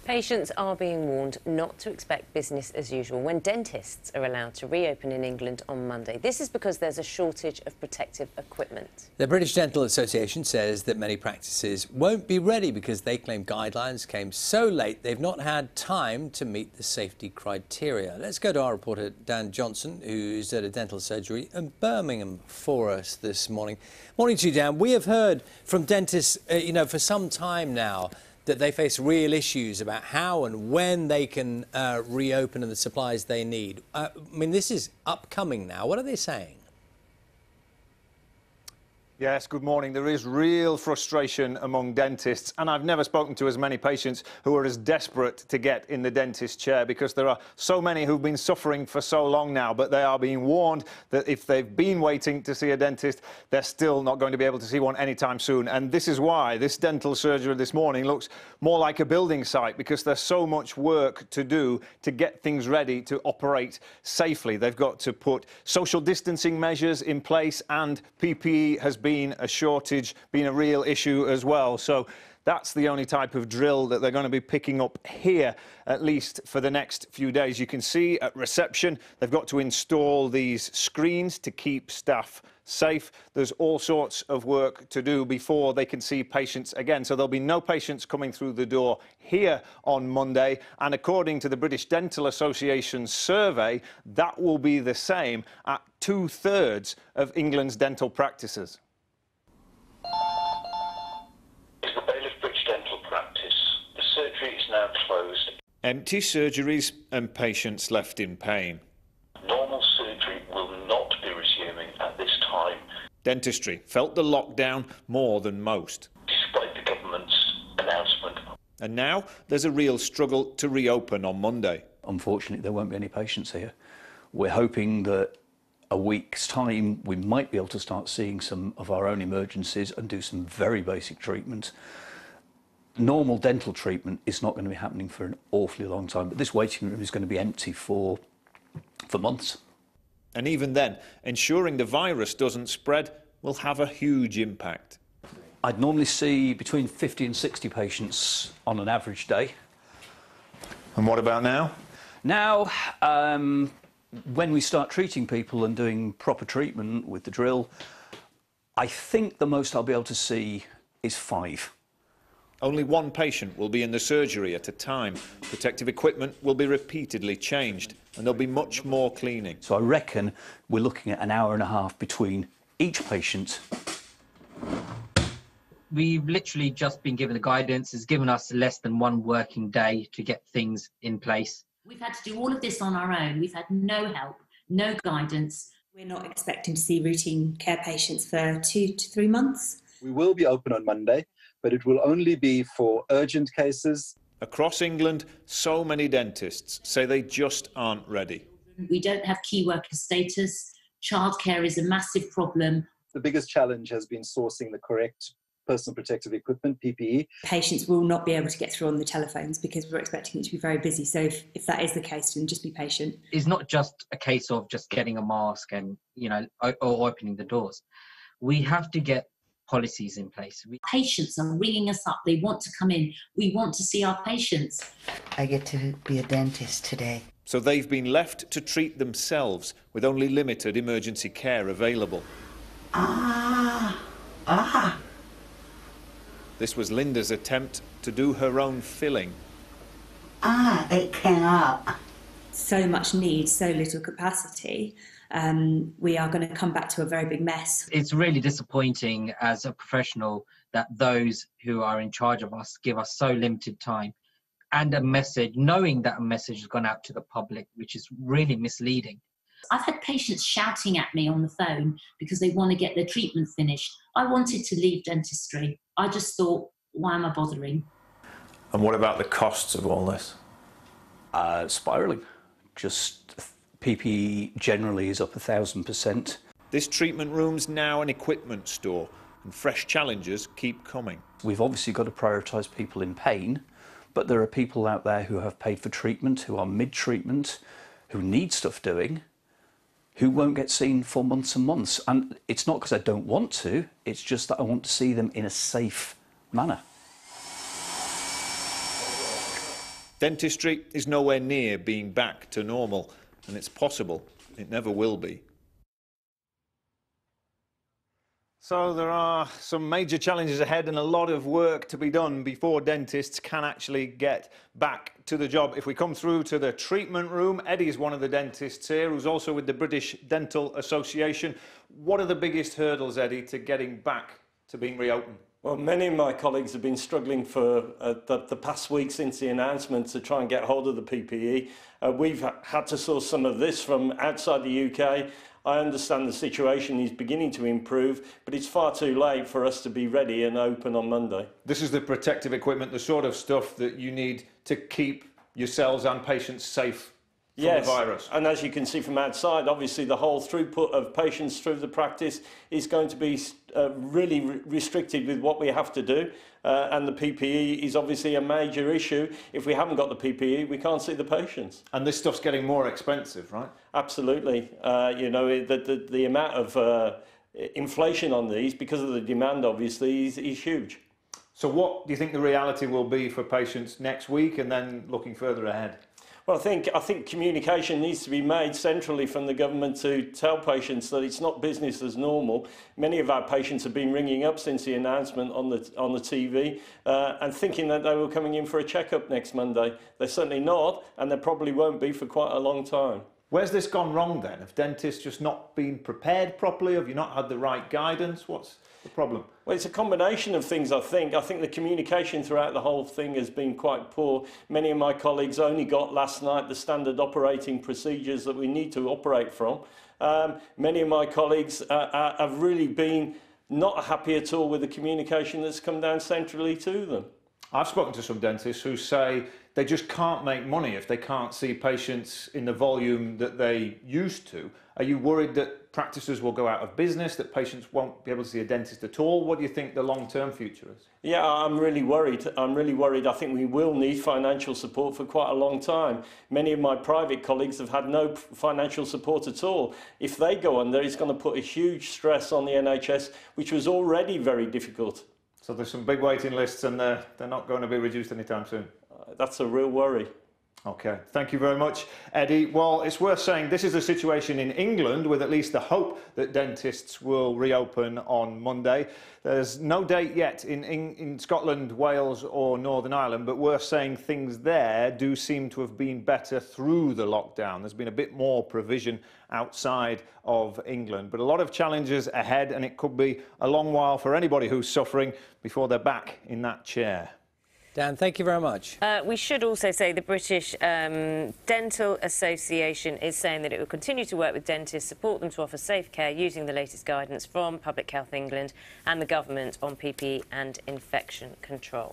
Patients are being warned not to expect business as usual when dentists are allowed to reopen in England on Monday. This is because there's a shortage of protective equipment. The British Dental Association says that many practices won't be ready because they claim guidelines came so late they've not had time to meet the safety criteria. Let's go to our reporter Dan Johnson, who's at a dental surgery in Birmingham for us this morning. Morning to you, Dan. We have heard from dentists, for some time now, that they face real issues about how and when they can reopen and the supplies they need. This is upcoming now. What are they saying? Yes, good morning. There is real frustration among dentists, and I've never spoken to as many patients who are as desperate to get in the dentist chair, because there are so many who've been suffering for so long now, but they are being warned that if they've been waiting to see a dentist, they're still not going to be able to see one anytime soon. And this is why this dental surgery this morning looks more like a building site, because there's so much work to do to get things ready to operate safely. They've got to put social distancing measures in place, and PPE has been a shortage, been a real issue as well. So that's the only type of drill that they're going to be picking up here, at least for the next few days. You can see at reception, they've got to install these screens to keep staff safe. There's all sorts of work to do before they can see patients again. So there'll be no patients coming through the door here on Monday. And according to the British Dental Association's survey, that will be the same at 2/3 of England's dental practices. Now closed. Empty surgeries and patients left in pain. Normal surgery will not be resuming at this time. Dentistry felt the lockdown more than most, despite the government's announcement. And now there's a real struggle to reopen on Monday. Unfortunately, there won't be any patients here. We're hoping that a week's time we might be able to start seeing some of our own emergencies and do some very basic treatment. Normal dental treatment is not going to be happening for an awfully long time, but this waiting room is going to be empty for months. And even then, ensuring the virus doesn't spread will have a huge impact. I'd normally see between 50 and 60 patients on an average day. And what about now? Now, when we start treating people and doing proper treatment with the drill, I think the most I'll be able to see is 5. Only one patient will be in the surgery at a time. Protective equipment will be repeatedly changed, and there'll be much more cleaning. So I reckon we're looking at an hour and a half between each patient. We've literally just been given the guidance. It's given us less than 1 working day to get things in place. We've had to do all of this on our own. We've had no help, no guidance. We're not expecting to see routine care patients for 2 to 3 months. We will be open on Monday, but it will only be for urgent cases. Across England, so many dentists say they just aren't ready. We don't have key worker status. Childcare is a massive problem. The biggest challenge has been sourcing the correct personal protective equipment, PPE. Patients will not be able to get through on the telephones because we're expecting it to be very busy. So if that is the case, then just be patient. It's not just a case of just getting a mask and, or opening the doors. We have to get policies in place. Patients are ringing us up. They want to come in. We want to see our patients. I get to be a dentist today. So they've been left to treat themselves with only limited emergency care available. This was Linda's attempt to do her own filling. It came up. So much need, so little capacity. We are going to come back to a very big mess. It's really disappointing as a professional that those who are in charge of us give us so limited time and a message, knowing that a message has gone out to the public, which is really misleading. I've had patients shouting at me on the phone because they want to get their treatment finished. I wanted to leave dentistry. I just thought, why am I bothering? And what about the costs of all this? Spiralling. Just PPE generally is up 1,000%. This treatment room's now an equipment store, and fresh challenges keep coming. We've obviously got to prioritise people in pain, but there are people out there who have paid for treatment, who are mid-treatment, who need stuff doing, who won't get seen for months and months. And it's not because I don't want to, it's just that I want to see them in a safe manner. Dentistry is nowhere near being back to normal, and it's possible it never will be. So there are some major challenges ahead and a lot of work to be done before dentists can actually get back to the job. If we come through to the treatment room, Eddie is one of the dentists here who's also with the British Dental Association. What are the biggest hurdles, Eddie, to getting back to being reopened? Well, many of my colleagues have been struggling for the past week since the announcement to try and get hold of the PPE. We've had to source some of this from outside the UK. I understand the situation is beginning to improve, but it's far too late for us to be ready and open on Monday. This is the protective equipment, the sort of stuff that you need to keep yourselves and patients safe from the virus. And as you can see from outside, obviously the whole throughput of patients through the practice is going to be really restricted with what we have to do. And the PPE is obviously a major issue. If we haven't got the PPE, we can't see the patients. And this stuff's getting more expensive, right? Absolutely. You know, the amount of inflation on these, because of the demand, obviously, is huge. So what do you think the reality will be for patients next week and then looking further ahead? Well, I think communication needs to be made centrally from the government to tell patients that it's not business as normal. Many of our patients have been ringing up since the announcement on the TV and thinking that they were coming in for a checkup next Monday. They're certainly not, and they probably won't be for quite a long time. Where's this gone wrong then? Have dentists just not been prepared properly? Have you not had the right guidance? What's the problem? Well, it's a combination of things, I think. I think the communication throughout the whole thing has been quite poor. Many of my colleagues only got last night the standard operating procedures that we need to operate from. Many of my colleagues have really been not happy at all with the communication that's come down centrally to them. I've spoken to some dentists who say they just can't make money if they can't see patients in the volume that they used to. Are you worried that practices will go out of business, that patients won't be able to see a dentist at all? What do you think the long-term future is? Yeah, I'm really worried. I think we will need financial support for quite a long time. Many of my private colleagues have had no financial support at all. If they go under, it's going to put a huge stress on the NHS, which was already very difficult. So there's some big waiting lists and they're not going to be reduced anytime soon? That's a real worry. OK, thank you very much, Eddie. Well, it's worth saying this is a situation in England with at least the hope that dentists will reopen on Monday. There's no date yet in Scotland, Wales or Northern Ireland, but worth saying things there do seem to have been better through the lockdown. There's been a bit more provision outside of England, but a lot of challenges ahead, and it could be a long while for anybody who's suffering before they're back in that chair. Dan, thank you very much. We should also say the British Dental Association is saying that it will continue to work with dentists, support them to offer safe care using the latest guidance from Public Health England and the government on PPE and infection control.